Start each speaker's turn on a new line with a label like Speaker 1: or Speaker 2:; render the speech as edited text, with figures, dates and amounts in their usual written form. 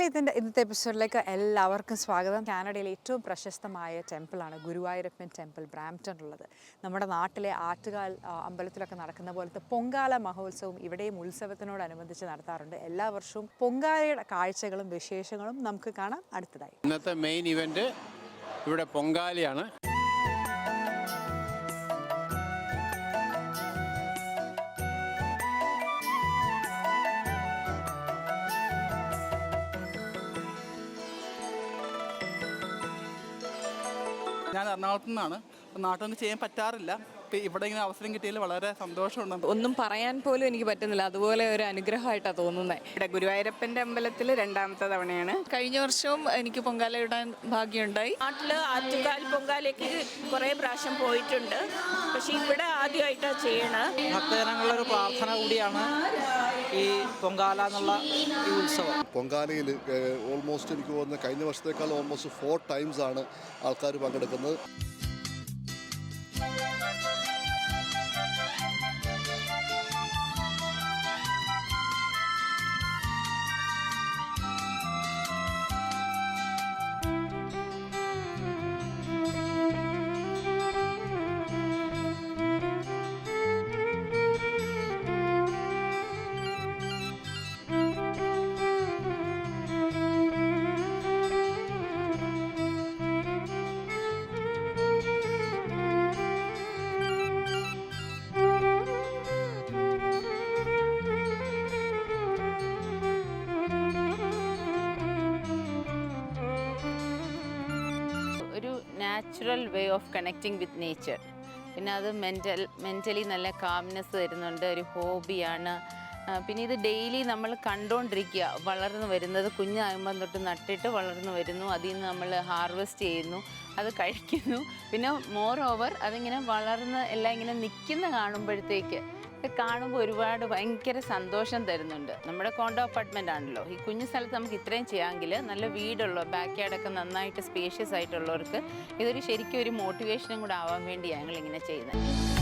Speaker 1: മലയാളി ഇന്നത്തെ എപ്പിസോഡിലേക്ക് എല്ലാവർക്കും സ്വാഗതം. കാനഡയിലെ ഏറ്റവും പ്രശസ്തമായ ടെമ്പിളാണ് ഗുരുവായൂരപ്പൻ ടെമ്പിൾ ബ്രാംപ്ടണിലുള്ളത്. നമ്മുടെ നാട്ടിലെ ആറ്റുകാൽ അമ്പലത്തിലൊക്കെ നടക്കുന്ന പോലത്തെ പൊങ്കാല മഹോത്സവം ഇവിടെയും ഉത്സവത്തിനോടനുബന്ധിച്ച് നടത്താറുണ്ട്. എല്ലാ വർഷവും പൊങ്കാലയുടെ കാഴ്ചകളും വിശേഷങ്ങളും നമുക്ക് കാണാം അടുത്തതായി.
Speaker 2: ഇന്നത്തെ മെയിൻ ഇവന്റ് ഇവിടെ പൊങ്കാലയാണ്.
Speaker 3: ഞാൻ എറണാകുളത്തു നിന്നാണ്. നാട്ടിൽ നിന്ന് ചെയ്യാൻ പറ്റാറില്ല. ഇവിടെ ഇങ്ങനെ അവസരം കിട്ടിയതിൽ വളരെ സന്തോഷമുണ്ട്.
Speaker 4: ഒന്നും പറയാൻ പോലും എനിക്ക് പറ്റുന്നില്ല. അതുപോലെ ഒരു അനുഗ്രഹമായിട്ടാണ് തോന്നുന്നത്.
Speaker 5: ഇവിടെ ഗുരുവായൂരപ്പൻ്റെ അമ്പലത്തിൽ രണ്ടാമത്തെ തവണയാണ്.
Speaker 4: കഴിഞ്ഞ വർഷവും എനിക്ക് പൊങ്കാല ഇടാൻ ഭാഗ്യമുണ്ടായി.
Speaker 5: നാട്ടിൽ ആറ്റുകാൽ പൊങ്കാലയ്ക്ക് കുറേ പ്രാവശ്യം പോയിട്ടുണ്ട്. പക്ഷെ ഇവിടെ ആദ്യമായിട്ടാണ് ചെയ്യണത്.
Speaker 6: ഭക്തജനങ്ങളുടെ ഒരു പ്രാർത്ഥന കൂടിയാണ് ഈ പൊങ്കാല എന്നുള്ള ഈ ഉത്സവം.
Speaker 7: പൊങ്കാലയിൽ ഓൾമോസ്റ്റ് എനിക്ക് തോന്നുന്നത് കഴിഞ്ഞ വർഷത്തേക്കാൾ ഓൾമോസ്റ്റ് 4 times ആണ് ആൾക്കാർ പങ്കെടുക്കുന്നത്.
Speaker 8: Natural way of connecting with nature. പിന്നെ അത് മെൻ്റലി നല്ല കാംനെസ് തരുന്നുണ്ട്. ഒരു ഹോബിയാണ്. പിന്നെ ഇത് ഡെയിലി നമ്മൾ കണ്ടുകൊണ്ടിരിക്കുക. വളർന്നു വരുന്നത് കുഞ്ഞാകുമ്പം തൊട്ട് നട്ടിട്ട് വളർന്നു വരുന്നു. അതിൽ നിന്ന് നമ്മൾ ഹാർവെസ്റ്റ് ചെയ്യുന്നു, അത് കഴിക്കുന്നു. പിന്നെ മോർ ഓവർ അതിങ്ങനെ വളർന്ന് എല്ലാം ഇങ്ങനെ നിൽക്കുന്ന കാണുമ്പോഴത്തേക്ക് കാണുമ്പോൾ ഒരുപാട് ഭയങ്കര സന്തോഷം തരുന്നുണ്ട്. നമ്മുടെ കോണ്ടോ അപ്പാർട്ട്മെൻ്റ് ആണല്ലോ. ഈ കുഞ്ഞു സ്ഥലത്ത് നമുക്ക് ഇത്രയും ചെയ്യാമെങ്കിൽ നല്ല വീടുള്ള ബാക്ക് യാർഡൊക്കെ നന്നായിട്ട് സ്പേഷ്യസ് ആയിട്ടുള്ളവർക്ക് ഇതൊരു ശരിക്കും ഒരു മോട്ടിവേഷനും കൂടെ ആവാൻ വേണ്ടിയാണ് ഞങ്ങളിങ്ങനെ ചെയ്യുന്നത്.